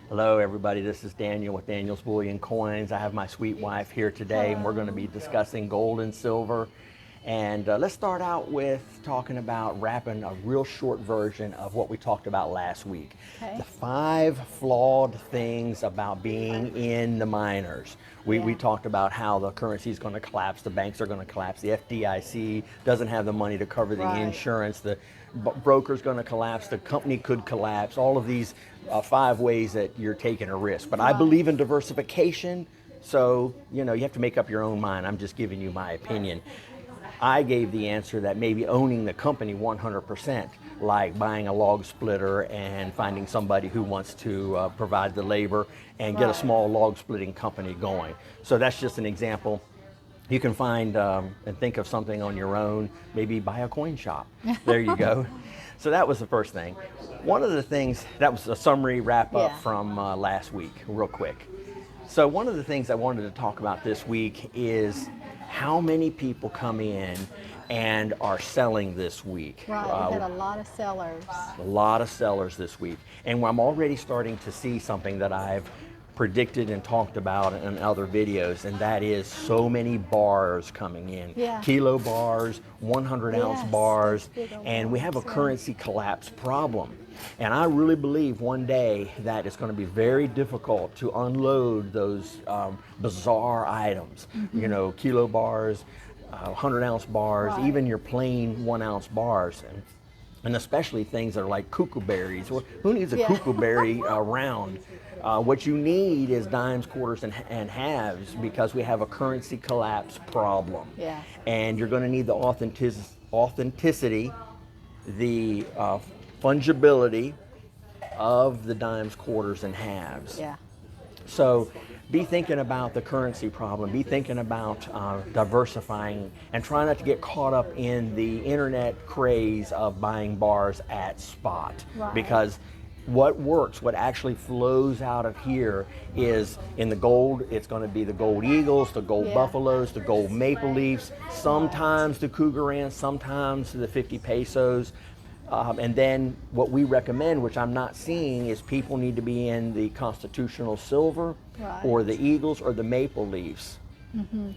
Hello everybody, this is Daniel with Daniel's Bullion Coins. I have my sweet wife here today and we're going to be discussing gold and silver. And let's start out with talking about wrapping a real short version of what we talked about last week. Okay. The 5 flawed things about being in the miners. We talked about how the currency is going to collapse, the banks are going to collapse, the FDIC doesn't have the money to cover the insurance, the broker's going to collapse, the company could collapse, all of these 5 ways that you're taking a risk. But I believe in diversification, so you have to make up your own mind. I'm just giving you my opinion. I gave the answer that maybe owning the company 100%, like buying a log splitter and finding somebody who wants to provide the labor and get a small log splitting company going. So that's just an example. You can find and think of something on your own, maybe buy a coin shop. There you go. So that was the first thing. One of the things, that was a summary wrap up from last week, real quick. So one of the things I wanted to talk about this week is how many people come in and are selling this week. Right, we had a lot of sellers. A lot of sellers this week. And I'm already starting to see something that I've predicted and talked about in other videos, and that is so many bars coming in. Kilo bars, 100-ounce bars, and we have a currency collapse problem. And I really believe one day that it's going to be very difficult to unload those bizarre items. Kilo bars, 100-ounce bars, even your plain 1-ounce bars. And especially things that are like cuckoo berries. Who needs a cuckoo berry around? What you need is dimes, quarters, and halves, because we have a currency collapse problem. And you're going to need the authenticity, the fungibility of the dimes, quarters, and halves. So be thinking about the currency problem, be thinking about diversifying, and try not to get caught up in the internet craze of buying bars at spot. Because what works, what actually flows out of here is in the gold, it's going to be the gold eagles, the gold buffaloes, the gold maple leafs, sometimes the cougar ants, sometimes the 50 pesos. And then what we recommend, which I'm not seeing, is people need to be in the constitutional silver or the eagles or the maple leafs.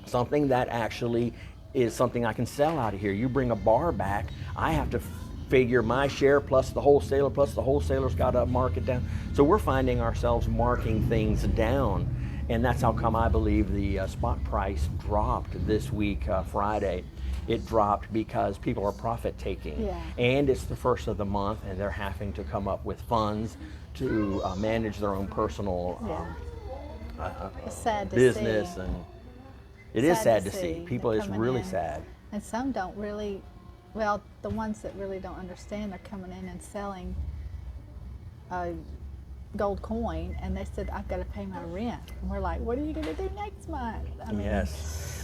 Something that actually is something I can sell out of here. You bring a bar back, I have to figure my share plus the wholesaler's got to mark it down. So we're finding ourselves marking things down. And that's how come I believe the spot price dropped this week, Friday. It dropped because people are profit taking. And it's the first of the month and they're having to come up with funds to manage their own personal business. And it is sad to see. People, it's really sad. And some don't really, well, the ones that really don't understand, they're coming in and selling a gold coin, and they said, I've got to pay my rent. And we're like, what are you going to do next month? I mean, a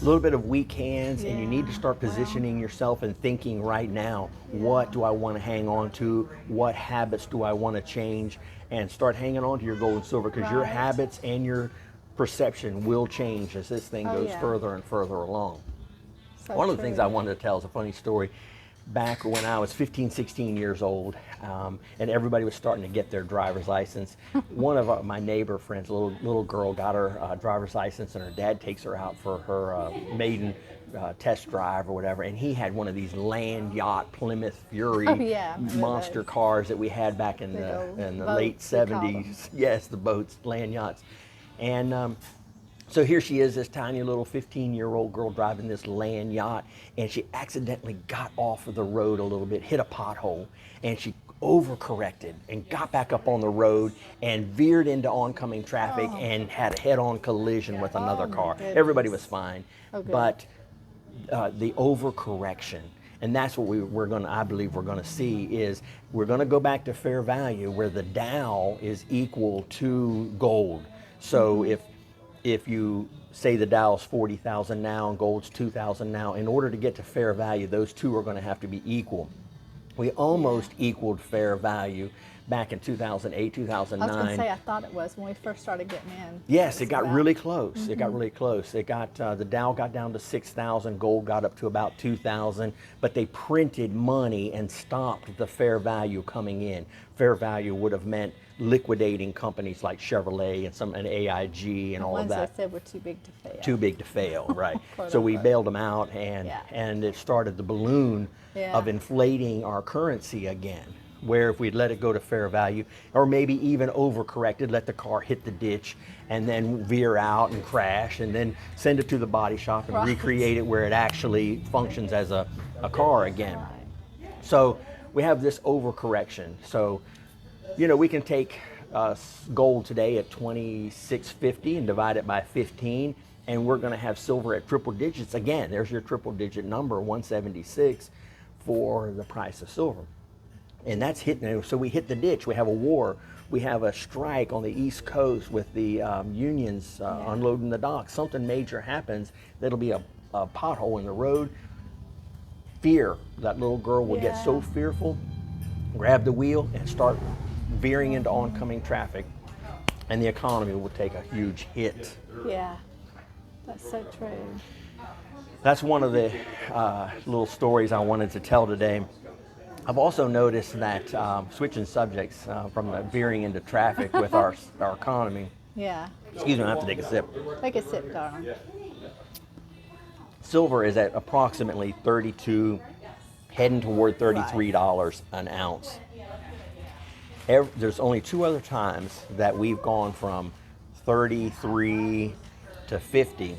little bit of weak hands, and you need to start positioning yourself and thinking right now, what do I want to hang on to? What habits do I want to change? And start hanging on to your gold and silver, because your habits and your perception will change as this thing goes further and further along. One of the things I wanted to tell is a funny story. Back when I was 15, 16 years old, and everybody was starting to get their driver's license, one of my neighbor friends, a little girl, got her driver's license, and her dad takes her out for her maiden test drive or whatever, and he had one of these land yacht Plymouth Fury monster cars that we had back in the late 70s. Yes, the boats, land yachts. And so here she is, this tiny little 15-year-old girl driving this land yacht, and she accidentally got off of the road a little bit, hit a pothole, and she overcorrected and got back up on the road and veered into oncoming traffic and had a head-on collision with another car. Everybody was fine, but the overcorrection, and that's what I believe we're going to see, is we're going to go back to fair value where the Dow is equal to gold. So if you say the Dow's 40,000 now and gold's 2,000 now, in order to get to fair value, those two are going to have to be equal. We almost equaled fair value back in 2008, 2009. I was going to say, I thought it was when we first started getting in. Yes, it got really close. It got really close. It got, the Dow got down to 6,000, gold got up to about 2,000, but they printed money and stopped the fair value coming in. Fair value would have meant liquidating companies like Chevrolet and AIG and all of that. Ones they said were too big to fail. Too big to fail, right. Quote, so we unquote. bailed them out, and it started the balloon of inflating our currency again, where if we'd let it go to fair value, or maybe even overcorrected, let the car hit the ditch and then veer out and crash, and then send it to the body shop and recreate it where it actually functions as a car again. So we have this overcorrection. So, you know, we can take gold today at 2650 and divide it by 15, and we're going to have silver at triple digits. Again, there's your triple digit number, 176, for the price of silver. And that's hitting, so we hit the ditch. We have a war. We have a strike on the East Coast with the unions unloading the docks. Something major happens, that'll be a pothole in the road. Fear, that little girl will get so fearful, grab the wheel and start veering into oncoming traffic, and the economy will take a huge hit. Yeah, that's so true. That's one of the little stories I wanted to tell today. I've also noticed that, switching subjects from the veering into traffic with our economy. Yeah. Excuse me, I have to take a sip. Take a sip, darling. Silver is at approximately 32, heading toward $33 an ounce. There's only two other times that we've gone from 33 to 50.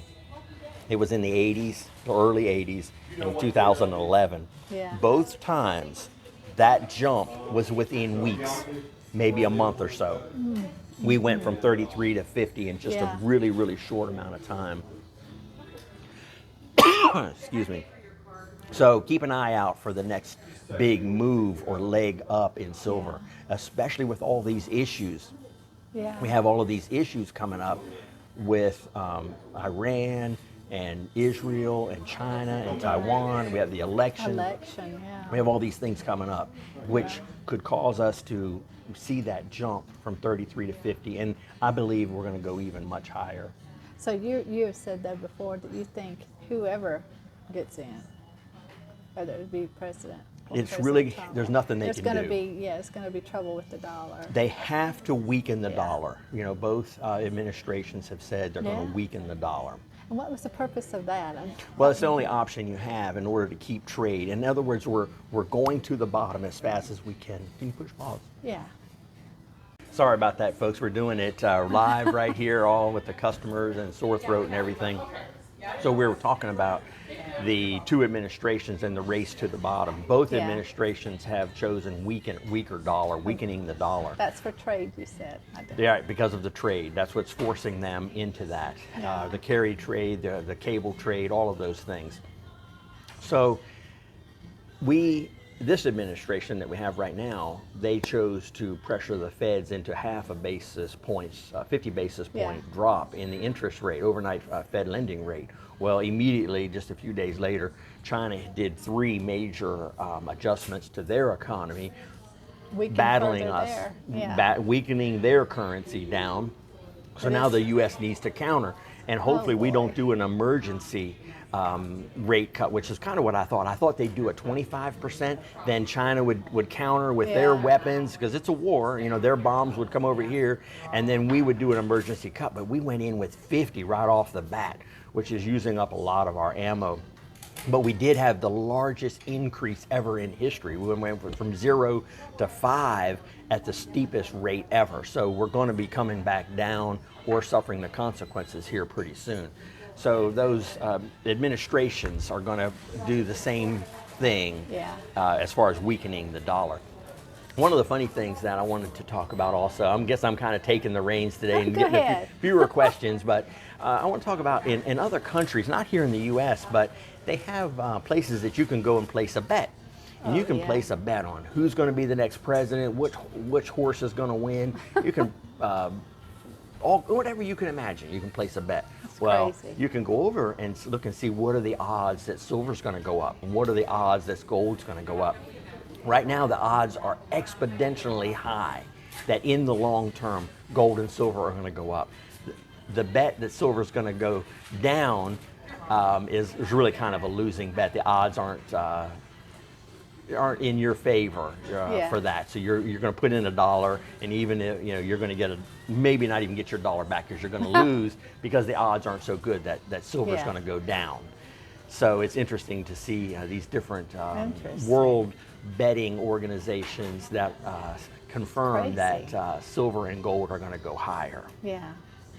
It was in the 80s, the early 80s, in 2011. Yeah. Both times, that jump was within weeks, maybe a month or so. We went from 33 to 50 in just a really, really short amount of time. Excuse me. So keep an eye out for the next big move or leg up in silver, especially with all these issues. Yeah. We have all of these issues coming up with Iran and Israel and China and Taiwan. We have the election. We have all these things coming up, which could cause us to see that jump from 33 to 50. And I believe we're going to go even much higher. So you have said that before, that you think whoever gets in, whether it be president, it's really, there's nothing they can do. It's going to be trouble with the dollar. They have to weaken the dollar. You know, both administrations have said they're going to weaken the dollar. And what was the purpose of that? Well, it's the only option you have in order to keep trade. In other words, we're going to the bottom as fast as we can. Can you push pause? Yeah. Sorry about that, folks. We're doing it live right here, all with the customers and sore throat and everything. So we were talking about the two administrations and the race to the bottom. Both administrations have chosen weaker dollar, weakening the dollar. That's for trade, you said. Yeah, because of the trade. That's what's forcing them into that. The carry trade, the cable trade, all of those things. So this administration that we have right now, they chose to pressure the Feds into half a basis points, 50 basis point drop in the interest rate, overnight Fed lending rate. Well, immediately, just a few days later, China did 3 major adjustments to their economy, battling us, weakening their currency down. So now the U.S. needs to counter, and hopefully we don't do an emergency rate cut, which is kind of what I thought. I thought they'd do a 25%, then China would counter with their weapons, because it's a war, you know, their bombs would come over here, and then we would do an emergency cut. But we went in with 50 right off the bat, which is using up a lot of our ammo. But we did have the largest increase ever in history. We went from 0 to 5 at the steepest rate ever. So we're going to be coming back down or suffering the consequences here pretty soon. So those administrations are going to do the same thing as far as weakening the dollar. One of the funny things that I wanted to talk about also, I guess I'm kind of taking the reins today and getting a fewer questions, but I want to talk about in other countries, not here in the U.S., but they have places that you can go and place a bet. And you can place a bet on who's going to be the next president, which horse is going to win. You can, whatever you can imagine, you can place a bet. Well, you can go over and look and see what are the odds that silver's going to go up, and what are the odds that gold's going to go up. Right now, the odds are exponentially high that in the long term, gold and silver are going to go up. The bet that silver is going to go down is really kind of a losing bet. The odds aren't in your favor for that. So you're going to put in $1, and even if you're going to get maybe not even get your dollar back, because you're going to lose because the odds aren't so good that silver is going to go down. So it's interesting to see these different world betting organizations that confirm that silver and gold are going to go higher. Yeah,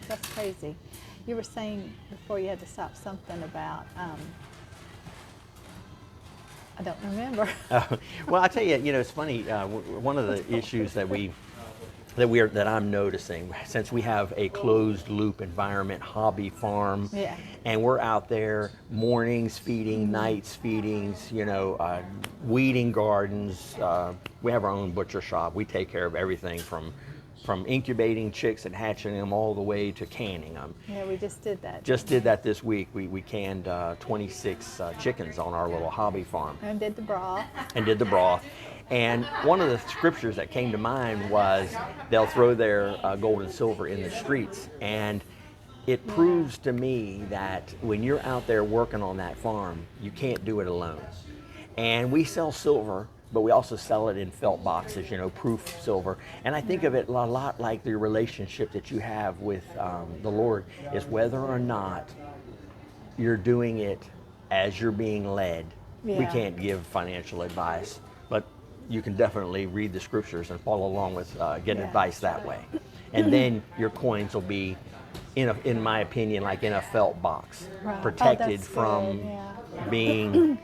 that's crazy. You were saying before you had to stop something about, I don't remember. Well, I tell you, it's funny. One of the issues that I'm noticing, since we have a closed loop environment, hobby farm, and we're out there mornings feeding, nights feedings, weeding gardens. We have our own butcher shop. We take care of everything from incubating chicks and hatching them all the way to canning them. Yeah, we just did that. Just did that this week. We canned 26 chickens on our little hobby farm. And did the broth. And one of the scriptures that came to mind was they'll throw their gold and silver in the streets. And it proves to me that when you're out there working on that farm, you can't do it alone. And we sell silver, but we also sell it in felt boxes, proof silver. And I think of it a lot like the relationship that you have with the Lord, is whether or not you're doing it as you're being led. We can't give financial advice, but you can definitely read the scriptures and follow along with getting advice that way. And then your coins will be, in my opinion, like in a felt box, protected from being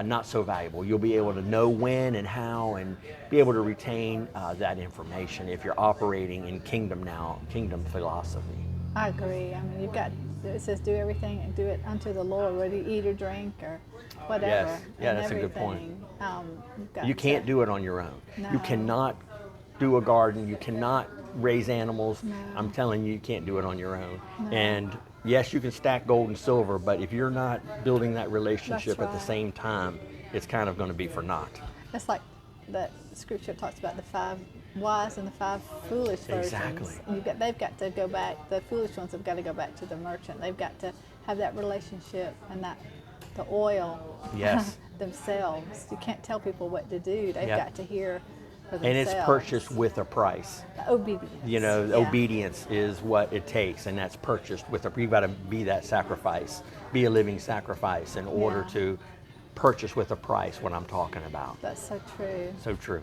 not so valuable. You'll be able to know when and how, and be able to retain that information if you're operating in kingdom philosophy. I agree. I mean, it says do everything and do it unto the Lord, whether you eat or drink or whatever. Yes, that's a good point. You can't do it on your own. No. You cannot do a garden. You cannot raise animals. No. I'm telling you, you can't do it on your own. No. And yes, you can stack gold and silver, but if you're not building that relationship at the same time, it's kind of going to be for naught. It's like that scripture talks about the 5 wise and the 5 foolish virgins. Exactly. They've got to go back. The foolish ones have got to go back to the merchant. They've got to have that relationship and the oil themselves. You can't tell people what to do. They've got to hear for themselves. And it's purchased with a price. Obedience. Obedience is what it takes, and that's purchased with you've got to be that sacrifice, be a living sacrifice in order to purchase with a price what I'm talking about. That's so true. So true.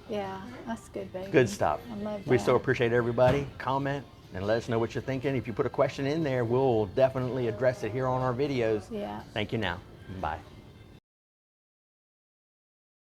Yeah, that's good, baby. Good stuff. I love that. We so appreciate everybody. Comment and let us know what you're thinking. If you put a question in there, we'll definitely address it here on our videos. Yeah. Thank you now. Bye.